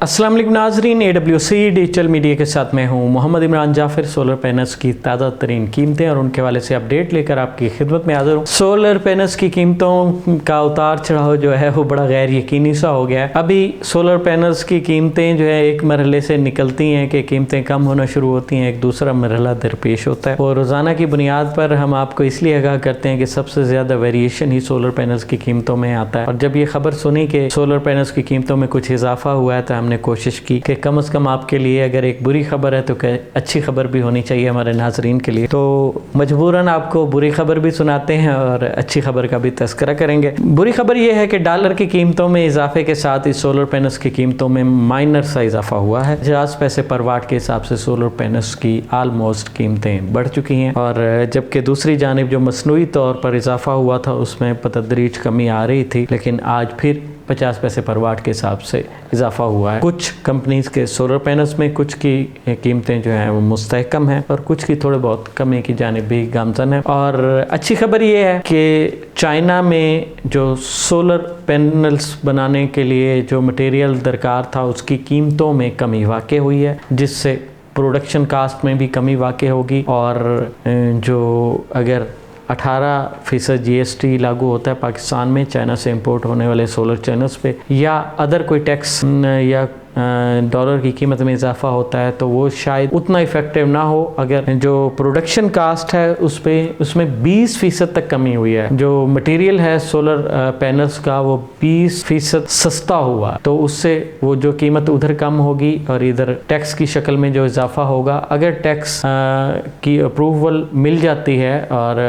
अस्सलाम वालेकुम नाज़रीन, AWC डिजिटल मीडिया के साथ मैं हूं मोहम्मद इमरान जाफिर। सोलर पैनल्स की ताज़ा तरीन कीमतें और उनके हवाले से अपडेट लेकर आपकी खिदमत में हाजिर हूं। सोलर पैनल्स की कीमतों का उतार चढ़ाव जो है वो बड़ा गैर यकीनी सा हो गया है। अभी सोलर पैनल्स की कीमतें जो है एक मरहले से निकलती हैं कि कीमतें कम होना शुरू होती हैं, एक दूसरा मरहला दरपेश होता है और रोज़ाना की बुनियाद पर हम आपको इसलिए आगाह करते हैं कि सबसे ज़्यादा वेरिएशन ही सोलर पैनल्स की कीमतों में आता है। और जब ये खबर सुनी कि सोलर पैनल्स की कीमतों में कुछ इजाफा हुआ है तो हमने कोशिश की कि कम से कम आपके लिए अगर एक बुरी खबर है तो अच्छी खबर भी होनी चाहिए हमारे नाजरीन के लिए। तो मजबूरन आपको बुरी खबर भी सुनाते हैं और अच्छी खबर का भी तस्करा करेंगे। बुरी खबर यह है कि डॉलर की कीमतों में इजाफे के साथ ही सोलर पैनल्स की कीमतों में माइनर सा इजाफा हुआ है। 50 पैसे पर वाट के हिसाब से सोलर पैनल्स की आलमोस्ट कीमतें बढ़ चुकी हैं और जबकि दूसरी जानिब जो मसनूई तौर पर इजाफा हुआ था उसमें बतदरीज कमी आ रही थी, लेकिन आज फिर 50 पैसे पर वाट के हिसाब से इजाफा हुआ है। कुछ कंपनीज के सोलर पैनल्स में कुछ की कीमतें जो हैं वो मुस्तहकम हैं और कुछ की थोड़े बहुत कमी की जानिब भी गामजन है। और अच्छी खबर ये है कि चाइना में जो सोलर पैनल्स बनाने के लिए जो मटेरियल दरकार था उसकी कीमतों में कमी वाक़ई हुई है, जिससे प्रोडक्शन कास्ट में भी कमी वाक़ई होगी। और जो अगर 18% GST लागू होता है पाकिस्तान में चाइना से इंपोर्ट होने वाले सोलर चैनल्स पे, या अदर कोई टैक्स या डॉलर की कीमत में इजाफा होता है तो वो शायद उतना इफ़ेक्टिव ना हो। अगर जो प्रोडक्शन कास्ट है उसमें 20% तक कमी हुई है, जो मटेरियल है सोलर पैनल्स का वो 20% सस्ता हुआ, तो उससे वो जो कीमत उधर कम होगी और इधर टैक्स की शक्ल में जो इजाफा होगा, अगर टैक्स की अप्रूवल मिल जाती है और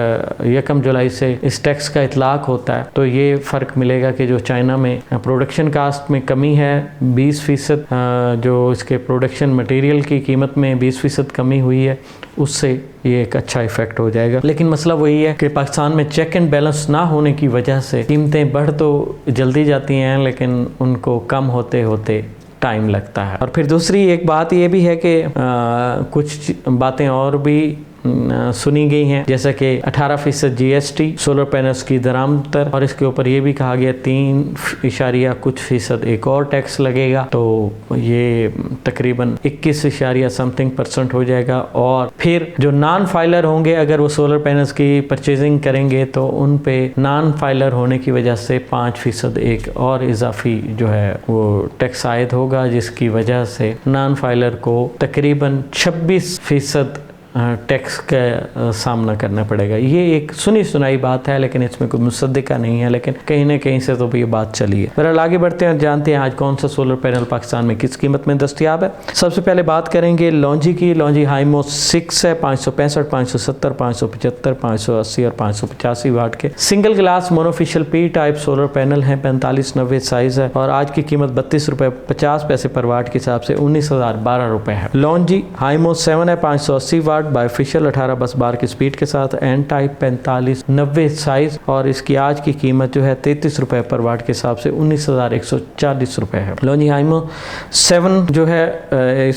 1 जुलाई से इस टैक्स का इतलाक होता है तो ये फ़र्क मिलेगा कि जो चाइना में प्रोडक्शन कास्ट में कमी है 20%, जो इसके प्रोडक्शन मटेरियल की कीमत में 20% कमी हुई है, उससे ये एक अच्छा इफेक्ट हो जाएगा। लेकिन मसला वही है कि पाकिस्तान में चेक एंड बैलेंस ना होने की वजह से कीमतें बढ़ तो जल्दी जाती हैं लेकिन उनको कम होते होते टाइम लगता है। और फिर दूसरी एक बात ये भी है कि कुछ बातें और भी सुनी गई हैं, जैसे कि 18% GST सोलर पैनल्स की दरामद पर, और इसके ऊपर ये भी कहा गया 3% एक और टैक्स लगेगा, तो ये तकरीबन 21% हो जाएगा। और फिर जो नॉन फाइलर होंगे अगर वो सोलर पैनल्स की परचेजिंग करेंगे तो उन पे नॉन फाइलर होने की वजह से 5% एक और इजाफी जो है वो टैक्स आयद होगा, जिसकी वजह से नॉन फाइलर को तकरीबन 26% टैक्स का सामना करना पड़ेगा। ये एक सुनी सुनाई बात है लेकिन इसमें कोई मुसद्दिका नहीं है, लेकिन कहीं ना कहीं से तो भी ये बात चली है। बहरहाल आगे बढ़ते हैं, जानते हैं आज कौन सा सोलर पैनल पाकिस्तान में किस कीमत में दस्तयाब है। सबसे पहले बात करेंगे लॉन्जी की। लॉन्जी हाइमो 6 है, 565, 570, 575, 580 और 585 वाट के single glass monofacial P type solar panel है। 4590 साइज है और आज की कीमत 32 रुपये 50 पैसे पर वाट के हिसाब से 19,012 रुपये है। लॉन्जी हाइमो 7 है, 580 वाट बायफिशियल 18 बस बार की स्पीड के साथ, एन टाइप 4590 साइज, और इसकी आज की कीमत जो है 33 रुपये पर वाट के हिसाब से 19,140 रुपये है। लॉन्जी हाइमो 7 जो है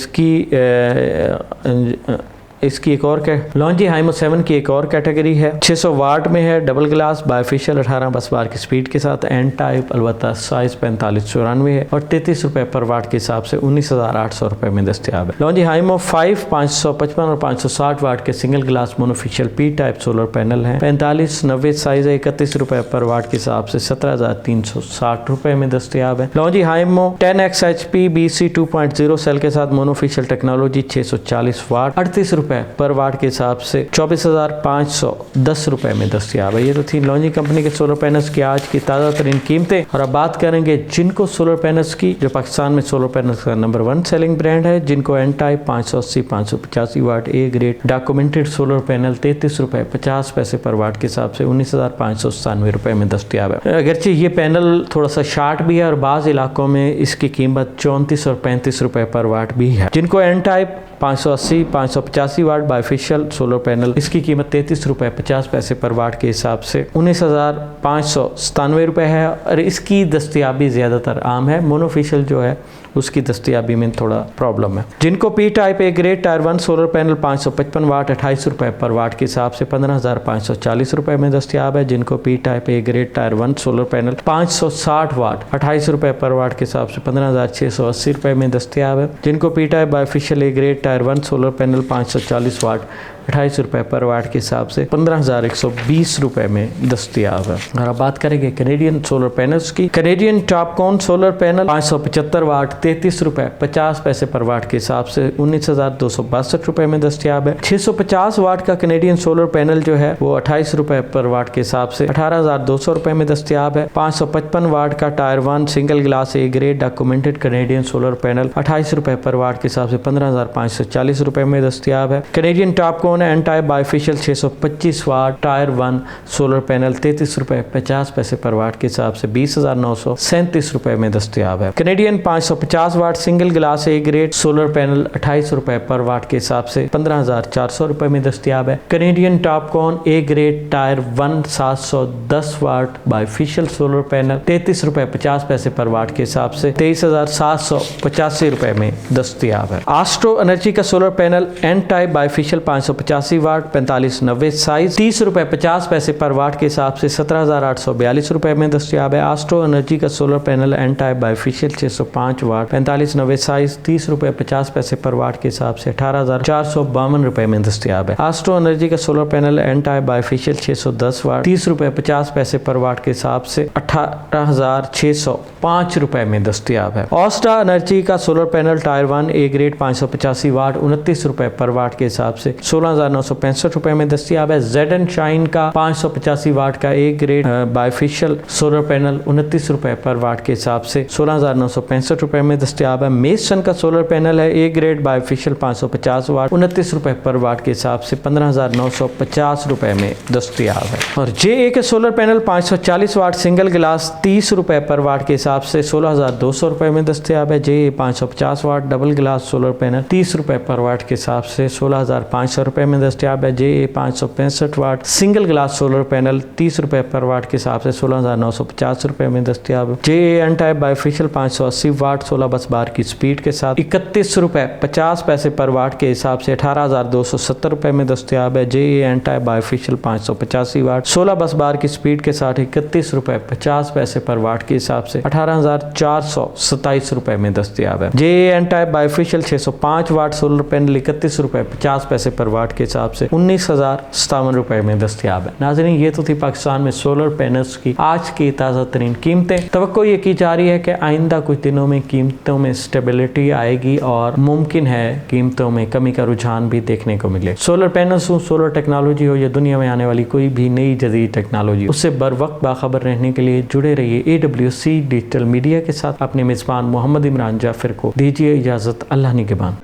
इसकी एक और लॉन्जी हाइमो 7 की एक और कैटेगरी है, 600 वाट में है, डबल ग्लास बायफिशियल 18 बस बार की स्पीड के साथ, एन टाइप अलबत्ता साइज 4594 है और 33 रुपये पर वाट के हिसाब से 19,800 रुपये में दस्तयाब है। लॉन्जी हाइमो 5 555 और 560 वाट के single glass monofacial P type solar panel है। 4590 साइज है, 31 रुपये पर वाट के हिसाब से 17,360 रुपये में दस्तयाब है। Longi Himo 10X HP BC 2.0 cell के साथ मोनोफिशियल टेक्नोलॉजी 640 वाट 38 रुपये पर वाट के हिसाब से 24,510 रुपये में दस्तयाब है। ये तो थी लॉन्जी कंपनी के सोलर पैनल्स की आज की ताज़ा तरीन कीमतें। और अब बात करेंगे जिनको सोलर पैनल्स की, जो पाकिस्तान में सोलर पैनल्स का नंबर 1 सेलिंग ब्रांड है, जिनको N type 580 585 watt A grade documented solar panel 33 रुपये 50 पैसे पर वाट के हिसाब से 19,597 रुपये में दस्तयाब है। अगरचे ये पैनल थोड़ा सा शार्ट भी है और बाज़ इलाकों में इसकी कीमत 34 और 35 रुपये पर वाट भी है। जिनको एन टाइप 580 585 वाट बायफिशियल सोलर पैनल, इसकी कीमत 33 रुपये 50 पैसे पर वाट के हिसाब से 19,597 रुपये है और इसकी दस्तयाबी ज़्यादातर आम है। मोनोफिशियल जो है उसकी दस्तियाबी में थोड़ा प्रॉब्लम है। जिनको P type A grade tier 1 solar panel 555 वाट 28 रुपये पर वाट के हिसाब से 15,540 रुपये में दस्तियाब है। जिनको P type A grade tier 1 solar panel 560 वाट 28 रुपये पर वाट के हिसाब से 15,680 रुपये में दस्तियाब है। जिनको P type bifacial A grade tier 1 solar panel 540 watt 28 रुपये पर वाट के हिसाब से 15,120 रुपये में दस्तियाब है। और अब बात करेंगे कैनेडियन सोलर पैनल्स की। कैनेडियन टॉपकॉन सोलर पैनल 575 वाट 33 रुपये 50 पैसे पर वाट के हिसाब से 19,262 रुपये में दस्तियाब है। 650 वाट का कैनेडियन सोलर पैनल जो है वो 28 रुपये पर वाट के हिसाब से 18,200 रुपये में दस्तियाब है। 555 वाट का tyre 1 single glass A grade documented Canadian solar panel 28 रुपये पर वाट के हिसाब से 15,540 रुपये में दस्तियाब है। Canadian Topcon N type bifacial 625 वाट टायर 1 सोलर पैनल 33 रुपये 50 पैसे पर वाट के हिसाब से 20,937 रुपये में दस्तियाब है। Canadian 550 watt single glass A grade solar panel 28 रुपये पर वाट के हिसाब से 15,400 रुपये में दस्तियाब है। Canadian TOPCon A grade tier 1 710 watt bifacial solar panel 33 रुपये 50 पैसे पर वाट के हिसाब से 23,785 रुपये में दस्तियाब है। एस्ट्रो एनर्जी का solar panel N type bifacial 585 वाट 4590 साइज 30 रुपये 50 पैसे पर वाट के हिसाब से 17,842 रुपये में दस्तियाब है। एस्ट्रो एनर्जी का solar panel N type bifacial 605 वाट 4590 साइज 30 रुपये 50 पैसे पर वाट के हिसाब से 18,452 रुपये में दस्तियाब है। एस्ट्रो एनर्जी का solar panel N type bifacial 610 वाट 30 रुपये 50 पैसे पर वाट के हिसाब से 18,605 रुपये में दस्तियाब है। ऑस्टा एनर्जी का solar panel tyre 1 A grade 585 वाट 29 रुपये पर वाट के हिसाब से 16,965 रुपये में दस्तियाब है। जेड एंड शाइन का 585 वाट का A grade bifacial solar panel 29 रुपये पर वाट के हिसाब से 16,965 रुपये में दस्तियाब है। मेसन का सोलर पैनल है ए ग्रेड बायफिशियल 550 वाट 29 रुपये पर वाट के हिसाब से 15,950 रुपये में दस्तियाब है। और J K solar panel 540 watt single glass 30 रुपये पर वाट के हिसाब से 16,200 रुपये में दस्तियाब है। जे 550 वाट डबल ग्लास सोलर पैनल 30 रुपये पर वाट के हिसाब से 16,500 रुपये में दस्तियाब है। J 565 watt single glass solar panel 30 रुपये पर वाट के हिसाब से 16,950 रुपये में दस्तियाब है। जे एन टाइप बायफिशियल 580 वाट 16 बस बार की स्पीड के साथ 31 रुपये 50 पैसे पर वाट के हिसाब से 18,270 रुपये में दस्तियाब है। जे एन टाइप बायफिशियल 585 वाट 16 बस बार की स्पीड के साथ 31 रुपये 50 पैसे पर वाट के हिसाब से 18,427 रुपये में दस्तियाब है। J N type bifacial 605 watt solar panel 31 रुपये 50 पैसे पर वाट के हिसाब से 19,057 रुपये में दस्तियाब है। नाज़रीन, ये तो थी पाकिस्तान में सोलर पैनल्स की आज की ताज़ा तरीन कीमतें। तवक्को ये की जा रही है कि आइंदा कुछ दिनों में कीमतों में स्टेबिलिटी आएगी और मुमकिन है कीमतों में कमी का रुझान भी देखने को मिले। सोलर पैनल्स हो, सोलर टेक्नोलॉजी हो या दुनिया में आने वाली कोई भी नई जदीद टेक्नोलॉजी, उससे बर वक्त बाखबर रहने के लिए जुड़े रहिए AWC डिजिटल मीडिया के साथ। अपने मेज़बान मोहम्मद इमरान जाफिर को दीजिए इजाज़त। अल्लाह निगहबान।